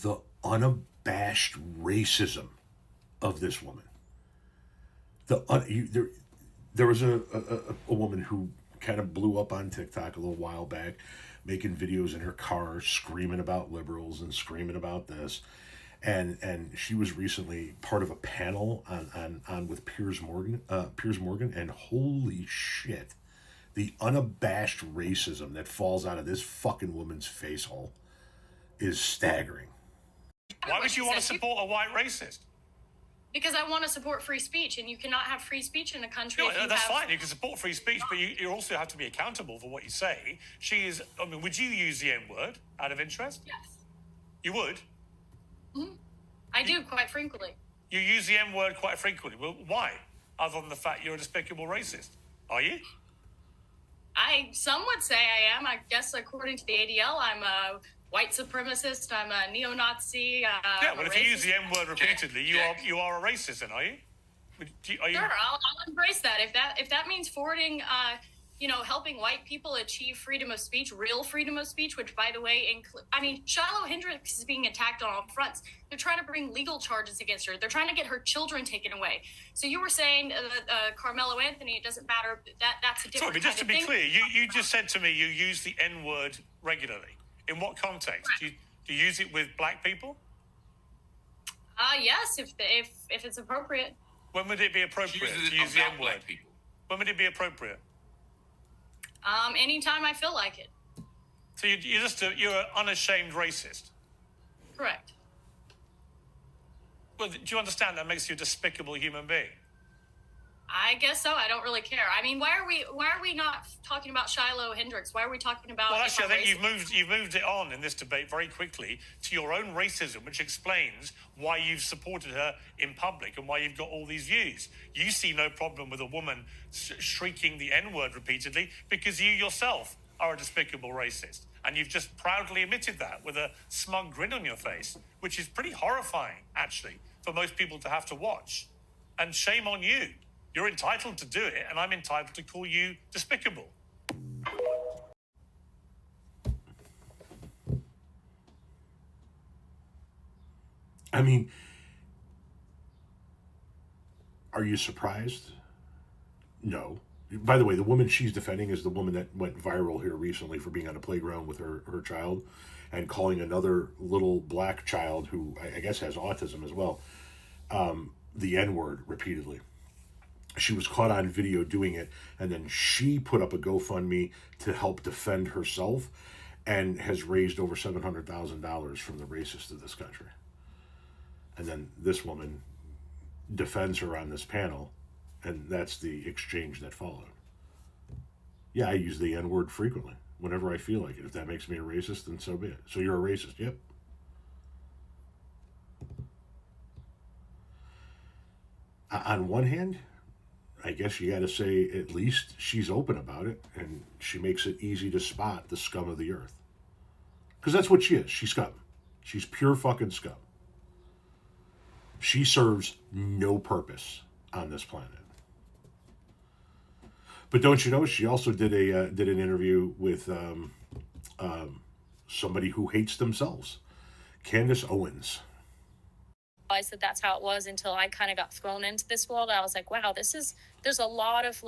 the unabashed racism of this woman. There was a woman who kind of blew up on TikTok a little while back, making videos in her car, screaming about liberals and screaming about this. And she was recently part of a panel on with Piers Morgan, and holy shit, the unabashed racism that falls out of this fucking woman's face hole is staggering. Why would you want to support a white racist? Because I want to support free speech, and you cannot have free speech in a country. No, that's fine. You can support free speech, but you also have to be accountable for what you say. Would you use the N-word out of interest? Yes. You would? Mm-hmm. I do, quite frequently. You use the N-word quite frequently. Well, why? Other than the fact you're a despicable racist. Are you? Some would say I am. I guess according to the ADL, I'm a white supremacist. I'm a neo-Nazi. Yeah, but if you use the N-word repeatedly, you are a racist, then, are you? Sure, I'll embrace that. If that means forwarding, helping white people achieve freedom of speech, real freedom of speech, which, by the way, Shiloh Hendricks is being attacked on all fronts. They're trying to bring legal charges against her. They're trying to get her children taken away. So you were saying Carmelo Anthony, it doesn't matter. That's a different Sorry, but just to be clear, you just said to me you use the N-word regularly. In what context? Right. Do you use it with black people? Yes, if it's appropriate. When would it be appropriate to use the N-word? When would it be appropriate? Anytime I feel like it. So you're an unashamed racist? Correct. Well, do you understand that makes you a despicable human being? I guess so. I don't really care. I mean, why are we not talking about Shiloh Hendricks? Why are we talking about? Well, actually, I think you've moved it on in this debate very quickly to your own racism, which explains why you've supported her in public and why you've got all these views. You see no problem with a woman shrieking the N-word repeatedly because you yourself are a despicable racist, and you've just proudly admitted that with a smug grin on your face, which is pretty horrifying, actually, for most people to have to watch. And shame on you. You're entitled to do it, and I'm entitled to call you despicable. I mean, are you surprised? No. By the way, the woman she's defending is the woman that went viral here recently for being on a playground with her child and calling another little black child who I guess has autism as well, the N-word repeatedly. She was caught on video doing it, and then she put up a GoFundMe to help defend herself and has raised over $700,000 from the racists of this country. And then this woman defends her on this panel, and that's the exchange that followed. Yeah, I use the N-word frequently, whenever I feel like it. If that makes me a racist, then so be it. So you're a racist, yep. On one hand, I guess you got to say at least she's open about it, and she makes it easy to spot the scum of the earth. Because that's what she is. She's scum. She's pure fucking scum. She serves no purpose on this planet. But don't you know, she also did an interview with somebody who hates themselves, Candace Owens. Realized that that's how it was until I kind of got thrown into this world. I was like, wow, there's a lot of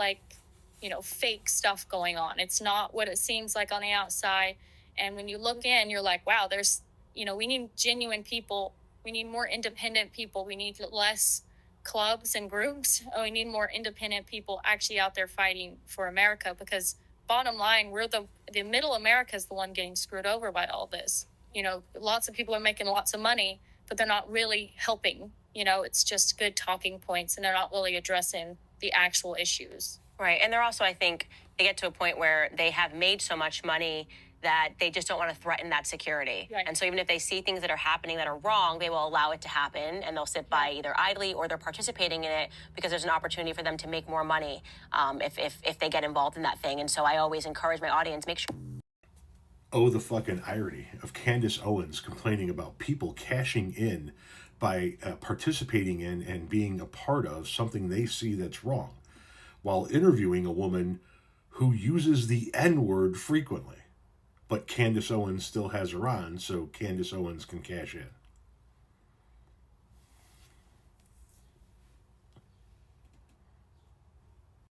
fake stuff going on. It's not what it seems like on the outside. And when you look in, you're like, wow, we need genuine people. We need more independent people. We need less clubs and groups. We need more independent people actually out there fighting for America, because bottom line, we're the middle America is the one getting screwed over by all this. Lots of people are making lots of money, but they're not really helping. It's just good talking points, and they're not really addressing the actual issues. Right. And they're also, I think, they get to a point where they have made so much money that they just don't want to threaten that security. Right. And so even if they see things that are happening that are wrong, they will allow it to happen, and they'll sit by either idly or they're participating in it because there's an opportunity for them to make more money if they get involved in that thing. And so I always encourage my audience, make sure. Oh, the fucking irony of Candace Owens complaining about people cashing in by participating in and being a part of something they see that's wrong, while interviewing a woman who uses the N-word frequently. but Candace Owens still has her on, so Candace Owens can cash in.